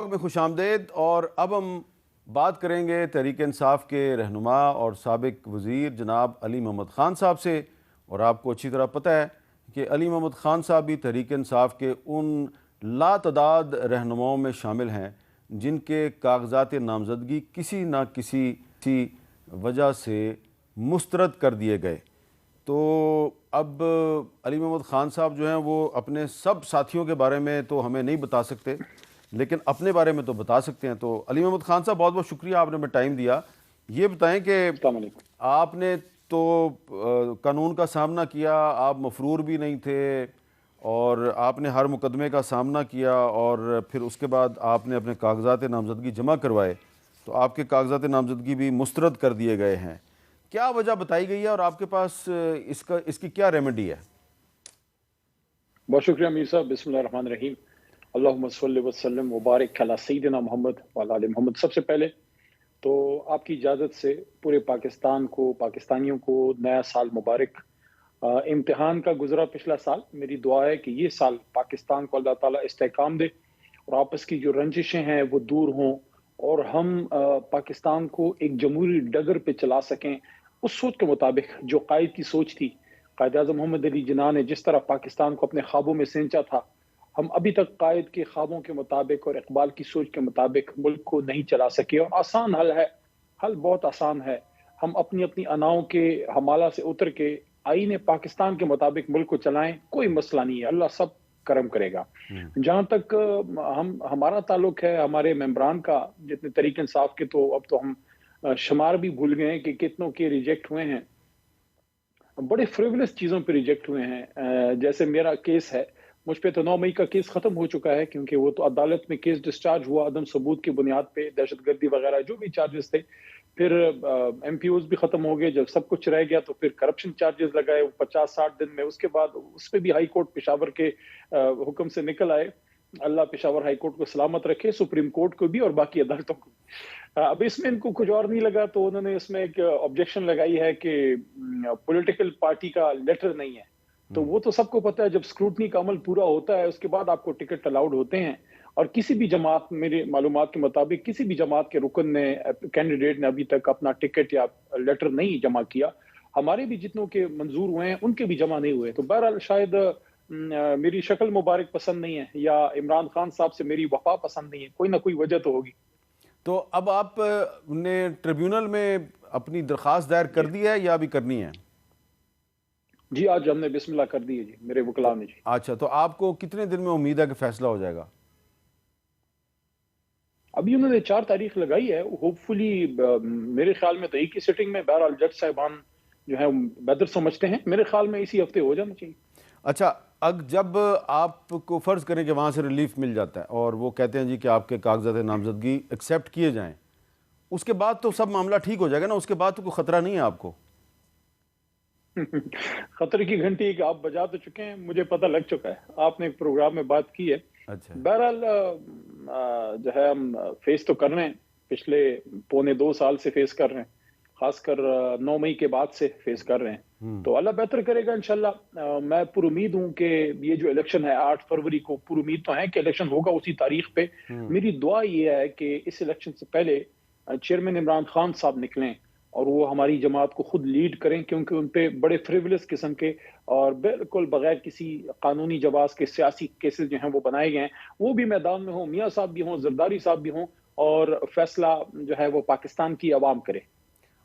میں خوش آمدید۔ اور اب ہم بات کریں گے تحریک انصاف کے رہنما اور سابق وزیر جناب علی محمد خان صاحب سے۔ اور آپ کو اچھی طرح پتہ ہے کہ علی محمد خان صاحب بھی تحریک انصاف کے ان لاتعداد رہنماؤں میں شامل ہیں جن کے کاغذات نامزدگی کسی نہ کسی وجہ سے مسترد کر دیے گئے۔ تو اب علی محمد خان صاحب جو ہیں وہ اپنے سب ساتھیوں کے بارے میں تو ہمیں نہیں بتا سکتے، لیکن اپنے بارے میں تو بتا سکتے ہیں۔ تو علی محمد خان صاحب بہت بہت شکریہ، آپ نے ہمیں ٹائم دیا۔ یہ بتائیں کہ السلام علیکم۔ آپ نے تو قانون کا سامنا کیا، آپ مفرور بھی نہیں تھے اور آپ نے ہر مقدمے کا سامنا کیا، اور پھر اس کے بعد آپ نے اپنے کاغذات نامزدگی جمع کروائے تو آپ کے کاغذات نامزدگی بھی مسترد کر دیے گئے ہیں۔ کیا وجہ بتائی گئی ہے اور آپ کے پاس اس کی کیا ریمیڈی ہے؟ بہت شکریہ امیر صاحب۔ بسم اللہ الرحمن الرحیم۔ اللہم صلی وسلم وبارک علی سیدنا محمد وعلی آل محمد۔ سب سے پہلے تو آپ کی اجازت سے پورے پاکستان کو، پاکستانیوں کو نیا سال مبارک۔ امتحان کا گزرا پچھلا سال، میری دعا ہے کہ یہ سال پاکستان کو اللہ تعالیٰ استحکام دے اور آپس کی جو رنجشیں ہیں وہ دور ہوں، اور ہم پاکستان کو ایک جمہوری ڈگر پہ چلا سکیں اس سوچ کے مطابق جو قائد کی سوچ تھی۔ قائد اعظم محمد علی جناح نے جس طرح پاکستان کو اپنے خوابوں میں سینچا تھا، ہم ابھی تک قائد کے خوابوں کے مطابق اور اقبال کی سوچ کے مطابق ملک کو نہیں چلا سکے۔ اور آسان حل ہے، حل بہت آسان ہے۔ ہم اپنی اناؤں کے حمالہ سے اتر کے آئین پاکستان کے مطابق ملک کو چلائیں، کوئی مسئلہ نہیں ہے، اللہ سب کرم کرے گا۔ جہاں تک ہمارا تعلق ہے، ہمارے ممبران کا، جتنے تحریک انصاف کے، تو اب تو ہم شمار بھی بھول گئے ہیں کہ کتنوں کے ریجیکٹ ہوئے ہیں۔ بڑے فریولس چیزوں پہ ریجیکٹ ہوئے ہیں۔ جیسے میرا کیس ہے، مجھ پہ تو 9 مئی کا کیس ختم ہو چکا ہے، کیونکہ وہ تو عدالت میں کیس ڈسچارج ہوا عدم ثبوت کی بنیاد پہ، دہشت گردی وغیرہ جو بھی چارجز تھے۔ پھر ایم پی اوز بھی ختم ہو گئے، جب سب کچھ رہ گیا تو پھر کرپشن چارجز لگائے 50-60 دن میں۔ اس کے بعد اس پہ بھی ہائی کورٹ پشاور کے حکم سے نکل آئے۔ اللہ پشاور ہائی کورٹ کو سلامت رکھے، سپریم کورٹ کو بھی اور باقی عدالتوں کو۔ اب اس میں ان کو کچھ اور نہیں لگا تو انہوں نے اس میں ایک آبجیکشن لگائی ہے کہ پولیٹیکل پارٹی کا لیٹر نہیں ہے۔ تو وہ تو سب کو پتہ ہے، جب اسکروٹنی کا عمل پورا ہوتا ہے اس کے بعد آپ کو ٹکٹ الاؤڈ ہوتے ہیں، اور کسی بھی جماعت، میری معلومات کے مطابق کسی بھی جماعت کے رکن نے، کینڈیڈیٹ نے ابھی تک اپنا ٹکٹ یا لیٹر نہیں جمع کیا۔ ہمارے بھی جتنوں کے منظور ہوئے ہیں ان کے بھی جمع نہیں ہوئے۔ تو بہرحال شاید میری شکل مبارک پسند نہیں ہے، یا عمران خان صاحب سے میری وفا پسند نہیں ہے، کوئی نہ کوئی وجہ تو ہوگی۔ تو اب آپ نے ٹریبیونل میں اپنی درخواست دائر کر دی ہے یا ابھی کرنی ہے؟ جی آج ہم نے بسم اللہ کر دی ہے جی، میرے وکلاء نے جی۔ اچھا، تو آپ کو کتنے دن میں امید ہے کہ فیصلہ ہو جائے گا؟ ابھی انہوں نے 4 تاریخ لگائی ہے، ہوپ فلی میرے خیال میں تو ایک ہی سٹنگ میں، بہرحال جج صاحبان جو ہے بہتر سمجھتے ہیں، میرے خیال میں اسی ہفتے ہو جانا چاہیے۔ اچھا، جب آپ کو فرض کریں کہ وہاں سے ریلیف مل جاتا ہے اور وہ کہتے ہیں جی کہ آپ کے کاغذات نامزدگی ایکسیپٹ کیے جائیں، اس کے بعد تو سب معاملہ ٹھیک ہو جائے گا نا؟ اس کے بعد تو کوئی خطرہ نہیں ہے آپ کو؟ خطرے کی گھنٹی ایک آپ بجا تو چکے ہیں، مجھے پتہ لگ چکا ہے، آپ نے ایک پروگرام میں بات کی ہے۔ اچھا، بہرحال جو ہے ہم فیس تو کر رہے ہیں، پچھلے 1.25 سال سے فیس کر رہے ہیں، خاص کر 9 مئی کے بعد سے فیس کر رہے ہیں۔ تو اللہ بہتر کرے گا انشاءاللہ۔ میں پر امید ہوں کہ یہ جو الیکشن ہے 8 فروری کو، پر امید تو ہے کہ الیکشن ہوگا اسی تاریخ پہ۔ میری دعا یہ ہے کہ اس الیکشن سے پہلے چیئرمین عمران خان صاحب نکلیں اور وہ ہماری جماعت کو خود لیڈ کریں، کیونکہ ان پہ بڑے فریولس قسم کے اور بالکل بغیر کسی قانونی جواز کے سیاسی کیسز جو ہیں وہ بنائے گئے ہیں۔ وہ بھی میدان میں ہوں، میاں صاحب بھی ہوں، زرداری صاحب بھی ہوں، اور فیصلہ جو ہے وہ پاکستان کی عوام کرے۔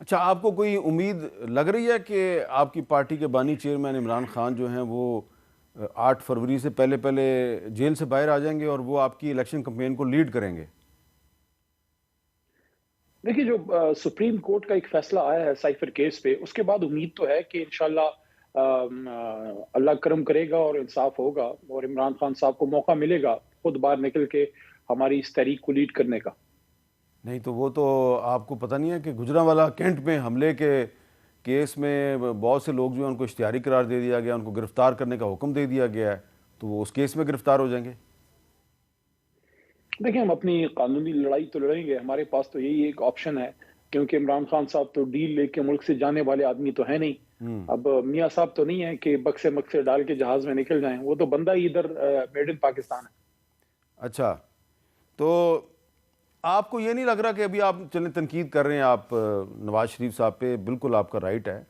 اچھا، آپ کو کوئی امید لگ رہی ہے کہ آپ کی پارٹی کے بانی چیئرمین عمران خان جو ہیں وہ 8 فروری سے پہلے جیل سے باہر آ جائیں گے اور وہ آپ کی الیکشن کمپین کو لیڈ کریں گے؟ دیکھیے، جو سپریم کورٹ کا ایک فیصلہ آیا ہے سائفر کیس پہ، اس کے بعد امید تو ہے کہ انشاءاللہ اللہ کرم کرے گا اور انصاف ہوگا، اور عمران خان صاحب کو موقع ملے گا خود باہر نکل کے ہماری اس تحریک کو لیڈ کرنے کا۔ نہیں تو وہ تو آپ کو پتہ نہیں ہے کہ گجرانوالہ کینٹ میں حملے کے کیس میں بہت سے لوگ جو ہیں ان کو اشتہاری قرار دے دیا گیا، ان کو گرفتار کرنے کا حکم دے دیا گیا ہے، تو وہ اس کیس میں گرفتار ہو جائیں گے؟ دیکھیں، ہم اپنی قانونی لڑائی تو لڑیں گے، ہمارے پاس تو یہی ایک آپشن ہے، کیونکہ عمران خان صاحب تو ڈیل لے کے ملک سے جانے والے آدمی تو ہے نہیں۔ اب میاں صاحب تو نہیں ہے کہ بکسے مکسے ڈال کے جہاز میں نکل جائیں، وہ تو بندہ ہی ادھر میڈ ان پاکستان ہے۔ اچھا، تو آپ کو یہ نہیں لگ رہا کہ ابھی آپ چلیں تنقید کر رہے ہیں آپ نواز شریف صاحب پہ، بالکل آپ کا رائٹ ہے،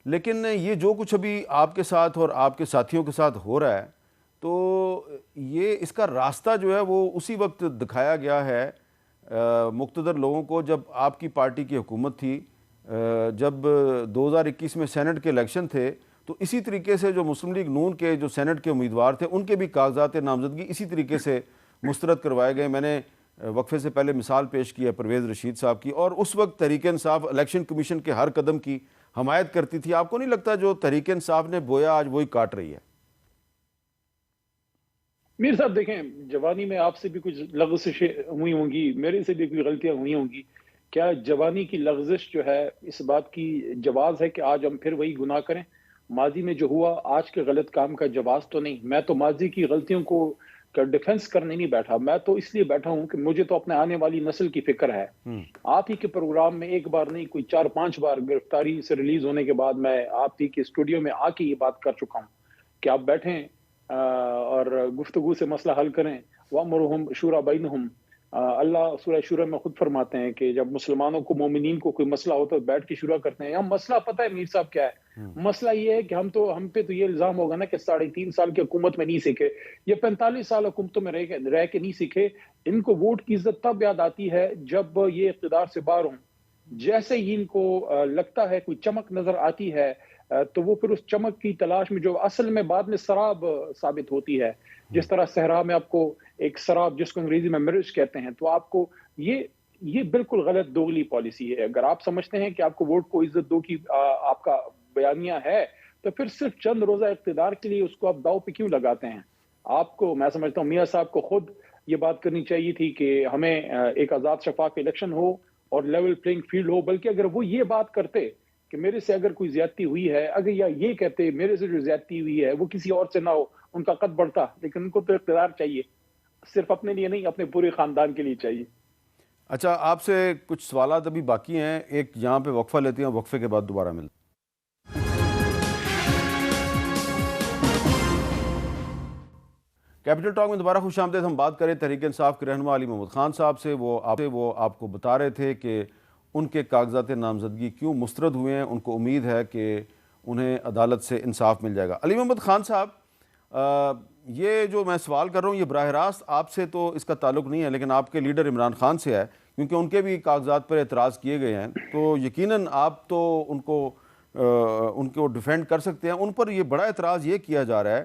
لیکن یہ جو کچھ ابھی آپ کے ساتھ اور آپ کے ساتھیوں کے ساتھ ہو رہا ہے تو یہ اس کا راستہ جو ہے وہ اسی وقت دکھایا گیا ہے مقتدر لوگوں کو جب آپ کی پارٹی کی حکومت تھی، جب 2021 میں سینٹ کے الیکشن تھے تو اسی طریقے سے جو مسلم لیگ نون کے جو سینٹ کے امیدوار تھے ان کے بھی کاغذات نامزدگی اسی طریقے سے مسترد کروائے گئے۔ میں نے وقفے سے پہلے مثال پیش کی ہے پرویز رشید صاحب کی، اور اس وقت تحریک انصاف الیکشن کمیشن کے ہر قدم کی حمایت کرتی تھی۔ آپ کو نہیں لگتا جو تحریک انصاف نے بویا آج وہی کاٹ رہی ہے؟ میر صاحب دیکھیں، جوانی میں آپ سے بھی کچھ لغزشیں ہوئی ہوں گی، میرے سے بھی کوئی غلطیاں ہوئی ہوں گی۔ کیا جوانی کی لغزش جو ہے اس بات کی جواز ہے کہ آج ہم پھر وہی گناہ کریں؟ ماضی میں جو ہوا آج کے غلط کام کا جواز تو نہیں۔ میں تو ماضی کی غلطیوں کو ڈیفنس کرنے نہیں بیٹھا، میں تو اس لیے بیٹھا ہوں کہ مجھے تو اپنے آنے والی نسل کی فکر ہے۔ آپ ہی کے پروگرام میں ایک بار نہیں کوئی 4-5 بار گرفتاری سے ریلیز ہونے کے بعد میں آپ ہی کے اسٹوڈیو میں آ کے یہ بات کر چکا ہوں کہ آپ بیٹھیں اور گفتگو سے مسئلہ حل کریں۔ وَأْمُرُهُمْ شُورَىٰ بَيْنَهُمْ، اللہ سورہ شورى میں خود فرماتے ہیں کہ جب مسلمانوں کو مومنین کو کوئی مسئلہ ہوتا ہے بیٹھ کے شورا کرتے ہیں۔ ہم مسئلہ پتہ ہے میر صاحب کیا ہے؟ مسئلہ یہ ہے کہ ہم پہ تو یہ الزام ہوگا نا کہ 3.5 سال کی حکومت میں نہیں سیکھے، یہ 45 سال حکومتوں میں رہ کے نہیں سیکھے۔ ان کو ووٹ کی عزت تب یاد آتی ہے جب یہ اقتدار سے باہر ہوں۔ جیسے ہی ان کو لگتا ہے کوئی چمک نظر آتی ہے تو وہ پھر اس چمک کی تلاش میں جو اصل میں بعد میں سراب ثابت ہوتی ہے، جس طرح صحرا میں آپ کو ایک سراب جس کو انگریزی میں مرج کہتے ہیں، تو آپ کو یہ بالکل غلط دوغلی پالیسی ہے۔ اگر آپ سمجھتے ہیں کہ آپ کو ووٹ کو عزت دو کی آپ کا بیانیہ ہے تو پھر صرف چند روزہ اقتدار کے لیے اس کو آپ داؤ پہ کیوں لگاتے ہیں؟ آپ کو، میں سمجھتا ہوں میاں صاحب کو خود یہ بات کرنی چاہیے تھی کہ ہمیں ایک آزاد شفاف الیکشن ہو اور لیول پلینگ فیلڈ ہو، بلکہ اگر وہ یہ بات کرتے کہ میرے سے اگر کوئی زیادتی ہوئی ہے، اگر یا یہ کہتے میرے سے جو زیادتی ہوئی ہے وہ کسی اور سے نہ ہو، ان کا قد بڑھتا، لیکن ان کو تو اقتدار چاہیے، صرف اپنے لیے نہیں اپنے پورے خاندان کے لیے چاہیے۔ اچھا، آپ سے کچھ سوالات ابھی باقی ہیں، ایک یہاں پہ وقفہ لیتے ہیں، وقفے کے بعد دوبارہ ملتے ہیں۔ کیپٹل ٹاک میں دوبارہ خوش آمدید۔ ہم بات کریں تحریک انصاف کے رہنما علی محمد خان صاحب سے۔ وہ آپ کو بتا رہے تھے کہ ان کے کاغذات نامزدگی کیوں مسترد ہوئے ہیں، ان کو امید ہے کہ انہیں عدالت سے انصاف مل جائے گا۔ علی محمد خان صاحب، یہ جو میں سوال کر رہا ہوں یہ براہ راست آپ سے تو اس کا تعلق نہیں ہے، لیکن آپ کے لیڈر عمران خان سے ہے، کیونکہ ان کے بھی کاغذات پر اعتراض کیے گئے ہیں، تو یقیناً آپ تو ان کو ڈیفینڈ کر سکتے ہیں۔ ان پر یہ بڑا اعتراض یہ کیا جا رہا ہے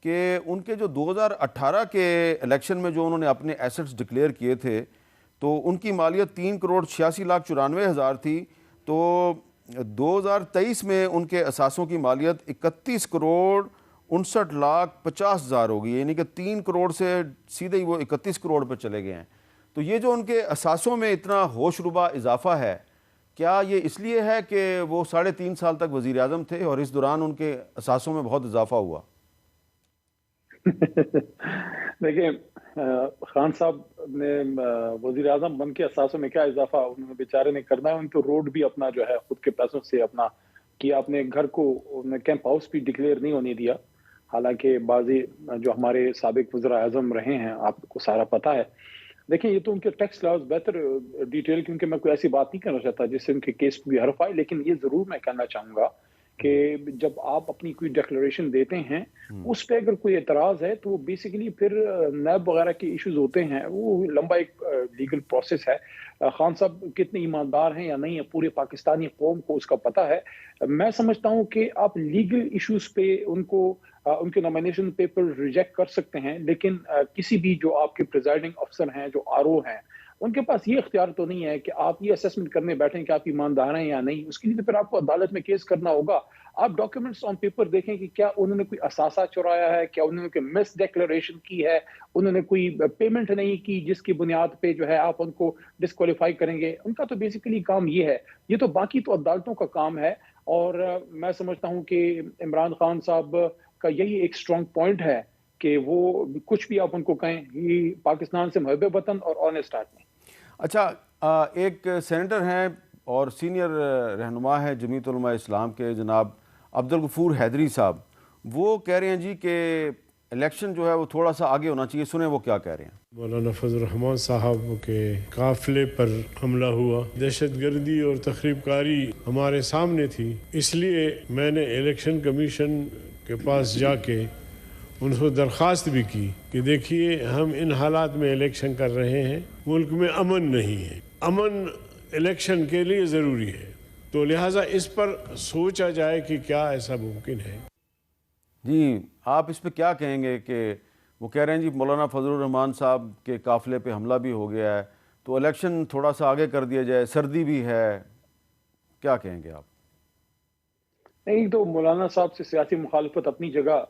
کہ ان کے جو 2018 کے الیکشن میں جو انہوں نے اپنے ایسٹس ڈکلیئر کیے تھے تو ان کی مالیت 3,86,94,000 تھی، تو 2023 میں ان کے اثاثوں کی مالیت 31,59,50,000 ہوگی، یعنی کہ 3 کروڑ سے سیدھے ہی وہ 31 کروڑ پہ چلے گئے ہیں۔ تو یہ جو ان کے اثاثوں میں اتنا ہوش ربا اضافہ ہے، کیا یہ اس لیے ہے کہ وہ 3.5 سال تک وزیر اعظم تھے اور اس دوران ان کے اثاثوں میں بہت اضافہ ہوا؟ دیکھیں، خان صاحب نے وزیر اعظم بن کے اثاثوں میں کیا اضافہ انہوں نے بیچارے نے کرنا ہے؟ ان کو روڈ بھی اپنا جو ہے خود کے پیسوں سے اپنا کیا، اپنے گھر کو کیمپ ہاؤس بھی ڈکلیئر نہیں ہونے دیا، حالانکہ بعضی جو ہمارے سابق وزراء اعظم رہے ہیں آپ کو سارا پتہ ہے۔ دیکھیں، یہ تو ان کے ٹیکس لاز بہتر ڈیٹیل، کیونکہ میں کوئی ایسی بات نہیں کرنا چاہتا جس سے ان کے کیس کو بھی حرف آئے، لیکن یہ ضرور میں کہنا چاہوں گا کہ جب آپ اپنی کوئی ڈیکلریشن دیتے ہیں اس پہ اگر کوئی اعتراض ہے تو بیسیکلی پھر نیب وغیرہ کے ایشوز ہوتے ہیں، وہ لمبا ایک لیگل پروسیس ہے۔ خان صاحب کتنے ایماندار ہیں یا نہیں ہے پورے پاکستانی قوم کو اس کا پتہ ہے۔ میں سمجھتا ہوں کہ آپ لیگل ایشوز پہ ان کے نامینیشن پیپر ریجیکٹ کر سکتے ہیں، لیکن کسی بھی جو آپ کے پریزائڈنگ افسر ہیں، جو آر او ہیں، ان کے پاس یہ اختیار تو نہیں ہے کہ آپ یہ اسیسمنٹ کرنے بیٹھیں کہ آپ ایماندار ہیں یا نہیں۔ اس کے لیے تو پھر آپ کو عدالت میں کیس کرنا ہوگا۔ آپ ڈاکیومنٹس آن پیپر دیکھیں کہ کیا انہوں نے کوئی اثاثہ چرایا ہے، کیا انہوں نے کوئی مس ڈیکلریشن کی ہے، انہوں نے کوئی پیمنٹ نہیں کی جس کی بنیاد پہ جو ہے آپ ان کو ڈسکوالیفائی کریں گے۔ ان کا تو بیسیکلی کام یہ ہے، یہ تو باقی تو عدالتوں کا کام ہے۔ اور میں سمجھتا ہوں کہ عمران خان صاحب کا یہی ایک اسٹرانگ پوائنٹ ہے کہ وہ کچھ بھی آپ ان کو کہیں، یہ پاکستان سے محب وطن اور آنیسٹ آدمی۔ اچھا، ایک سینیٹر ہیں اور سینئر رہنما ہے جمعیت علماء اسلام کے، جناب عبدالغفور حیدری صاحب، وہ کہہ رہے ہیں جی کہ الیکشن جو ہے وہ تھوڑا سا آگے ہونا چاہیے. سنیں وہ کیا کہہ رہے ہیں. مولانا فضل الرحمان صاحب کے قافلے پر حملہ ہوا، دہشت گردی اور تخریب کاری ہمارے سامنے تھی، اس لیے میں نے الیکشن کمیشن کے پاس جا کے ان کو درخواست بھی کی کہ دیکھیے ہم ان حالات میں الیکشن کر رہے ہیں، ملک میں امن نہیں ہے، امن الیکشن کے لیے ضروری ہے، تو لہٰذا اس پر سوچا جائے کہ کیا ایسا ممکن ہے. جی آپ اس پہ کیا کہیں گے کہ وہ کہہ رہے ہیں جی مولانا فضل الرحمان صاحب کے قافلے پہ حملہ بھی ہو گیا ہے تو الیکشن تھوڑا سا آگے کر دیا جائے، سردی بھی ہے، کیا کہیں گے آپ؟ نہیں تو مولانا صاحب سے سیاسی مخالفت اپنی جگہ،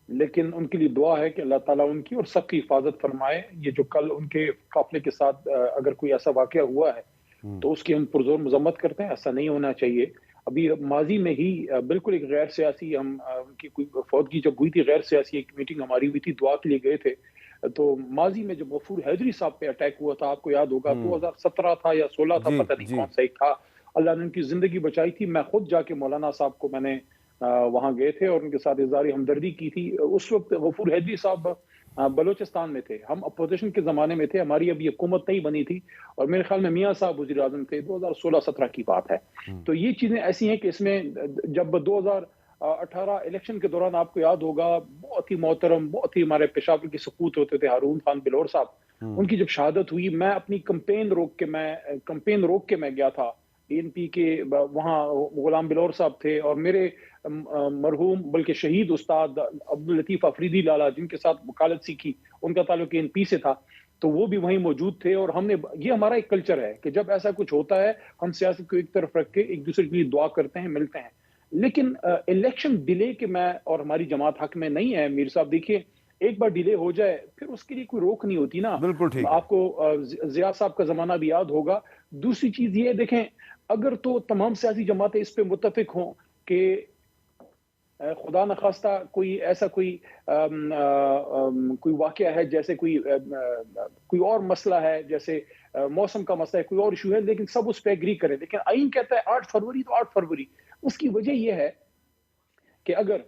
لیکن ان کے لیے دعا ہے کہ اللہ تعالیٰ ان کی اور سب کی حفاظت فرمائے. یہ جو کل ان کے قافلے کے ساتھ اگر کوئی ایسا واقعہ ہوا ہے تو اس کی ہم پرزور مذمت کرتے ہیں، ایسا نہیں ہونا چاہیے. ابھی ماضی میں ہی بالکل ایک غیر سیاسی ان کی کوئی فوتگی جب ہوئی تھی، غیر سیاسی ایک میٹنگ ہماری ہوئی تھی، دعا کے لیے گئے تھے. تو ماضی میں جب غفور حیدری صاحب پہ اٹیک ہوا تھا، آپ کو یاد ہوگا 2017 تھا یا 16 تھا، پتہ نہیں کون سا ایک تھا، اللہ نے ان کی زندگی بچائی تھی. میں خود جا کے مولانا صاحب کو میں نے وہاں گئے تھے اور ان کے ساتھ اظہار ہمدردی کی تھی. اس وقت غفور حیدری صاحب بلوچستان میں تھے، ہم اپوزیشن کے زمانے میں تھے، ہماری ابھی حکومت نہیں بنی تھی، اور میرے خیال میں میاں صاحب وزیر اعظم تھے. 2016-17 کی بات ہے. تو یہ چیزیں ایسی ہیں کہ اس میں جب 2018 الیکشن کے دوران آپ کو یاد ہوگا بہت ہی محترم، بہت ہی ہمارے پشاور کی سپوت ہوتے تھے ہارون خان بلور صاحب، ان کی جب شہادت ہوئی، میں اپنی کمپین روک کے میں گیا تھا. PNP کے وہاں غلام بلور صاحب تھے اور میرے مرحوم بلکہ شہید استاد عبداللطیف افریدی لالا جن کے ساتھ وکالت سیکھی، ان کا تعلق NP سے تھا، تو وہ بھی وہیں موجود تھے. اور ہم نے یہ ہمارا ایک کلچر ہے کہ جب ایسا کچھ ہوتا ہے ہم سیاست کو ایک طرف رکھ کے ایک دوسرے کے لیے دعا کرتے ہیں، ملتے ہیں. لیکن الیکشن ڈیلے کے میں اور ہماری جماعت حق میں نہیں ہے. میر صاحب دیکھیے ایک بار ڈیلے ہو جائے پھر اس کے لیے کوئی روک نہیں ہوتی نا. بالکل ٹھیک. آپ کو ضیاء صاحب کا زمانہ بھی یاد ہوگا. دوسری چیز یہ دیکھیں، اگر تو تمام سیاسی جماعتیں اس پہ متفق ہوں کہ خدا نخواستہ کوئی ایسا کوئی واقعہ ہے، جیسے کوئی اور مسئلہ ہے، جیسے موسم کا مسئلہ ہے، کوئی اور ایشو ہے، لیکن سب اس پہ ایگری کریں. لیکن آئین کہتا ہے 8 فروری تو 8 فروری. اس کی وجہ یہ ہے کہ اگر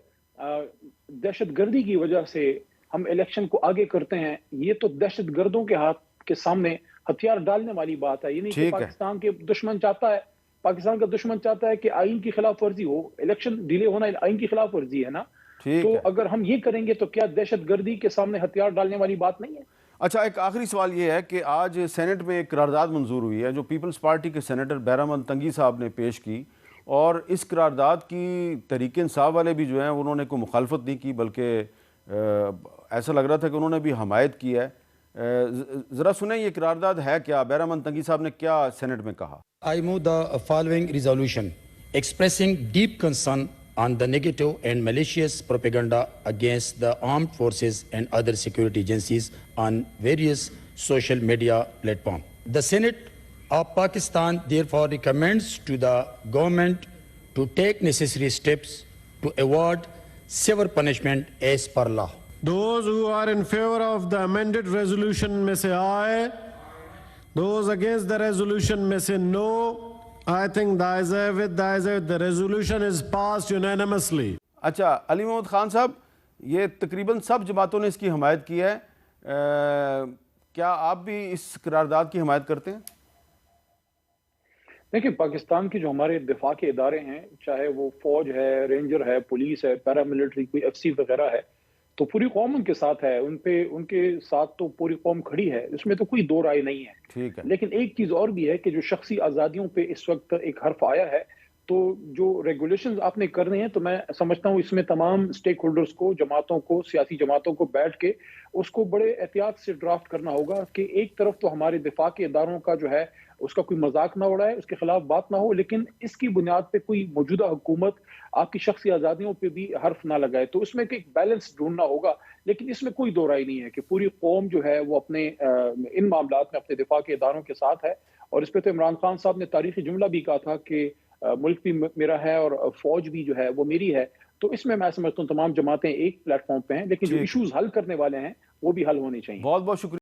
دہشت گردی کی وجہ سے ہم الیکشن کو آگے کرتے ہیں، یہ تو دہشت گردوں کے ہاتھ کے سامنے ہتھیار ڈالنے والی بات ہے. یہ نہیں کہ پاکستان کا دشمن چاہتا ہے کہ آئین کی خلاف ورزی ہو. الیکشن ڈیلے ہونا آئین کی خلاف ورزی ہے نا. تو اگر ہم یہ کریں گے تو کیا دہشت گردی کے سامنے ہتھیار ڈالنے والی بات نہیں ہے؟ اچھا، ایک آخری سوال یہ ہے کہ آج سینٹ میں ایک قرارداد منظور ہوئی ہے جو پیپلز پارٹی کے سینیٹر بہرامند تنگی صاحب نے پیش کی، اور اس قرارداد کی تحریک انصاف والے بھی جو ہیں انہوں نے کوئی مخالفت نہیں کی، بلکہ ایسا لگ رہا تھا کہ انہوں نے بھی حمایت کی ہے. ذرا سنیں یہ قرارداد ہے کیا، بہرامند تنگی صاحب نے کیا سینٹ میں کہا. I move the following resolution expressing deep concern on the negative and malicious propaganda against the armed forces and other security agencies on various social media platforms. The Senate of Pakistan therefore recommends to the government to take necessary steps to avoid severe punishment as per law. Those who are in favor of the amended resolution may say aye. Those against the resolution may say no. I think the ayes have it, the resolution is passed unanimously. اچھا علی محمد خان صاحب، یہ تقریباً سب جماعتوں نے اس کی حمایت کی ہے، کیا آپ بھی اس قرارداد کی حمایت کرتے ہیں؟ دیکھیں، پاکستان کے جو ہمارے دفاع کے ادارے ہیں، چاہے وہ فوج ہے، رینجر ہے، پولیس ہے، پیراملٹری کوئی FC وغیرہ ہے، تو پوری قوم ان کے ساتھ ہے. ان کے ساتھ تو پوری قوم کھڑی ہے، اس میں تو کوئی دو رائے نہیں ہے. ٹھیک ہے. لیکن ایک چیز اور بھی ہے کہ جو شخصی آزادیوں پہ اس وقت ایک حرف آیا ہے، تو جو ریگولیشنز آپ نے کرنے ہیں، تو میں سمجھتا ہوں اس میں تمام سٹیک ہولڈرز کو، جماعتوں کو، سیاسی جماعتوں کو بیٹھ کے اس کو بڑے احتیاط سے ڈرافٹ کرنا ہوگا کہ ایک طرف تو ہمارے دفاع کے اداروں کا جو ہے اس کا کوئی مذاق نہ اڑائے، اس کے خلاف بات نہ ہو، لیکن اس کی بنیاد پہ کوئی موجودہ حکومت آپ کی شخصی آزادیوں پہ بھی حرف نہ لگائے. تو اس میں ایک بیلنس ڈھونڈنا ہوگا. لیکن اس میں کوئی دو رائے نہیں ہے کہ پوری قوم جو ہے وہ اپنے ان معاملات میں اپنے دفاع کے اداروں کے ساتھ ہے. اور اس پہ تو عمران خان صاحب نے تاریخی جملہ بھی کہا تھا کہ ملک بھی میرا ہے اور فوج بھی جو ہے وہ میری ہے. تو اس میں سمجھتا ہوں تمام جماعتیں ایک پلیٹ فارم پہ ہیں، لیکن جو ایشوز حل کرنے والے ہیں وہ بھی حل ہونے چاہیے. بہت بہت شکریہ.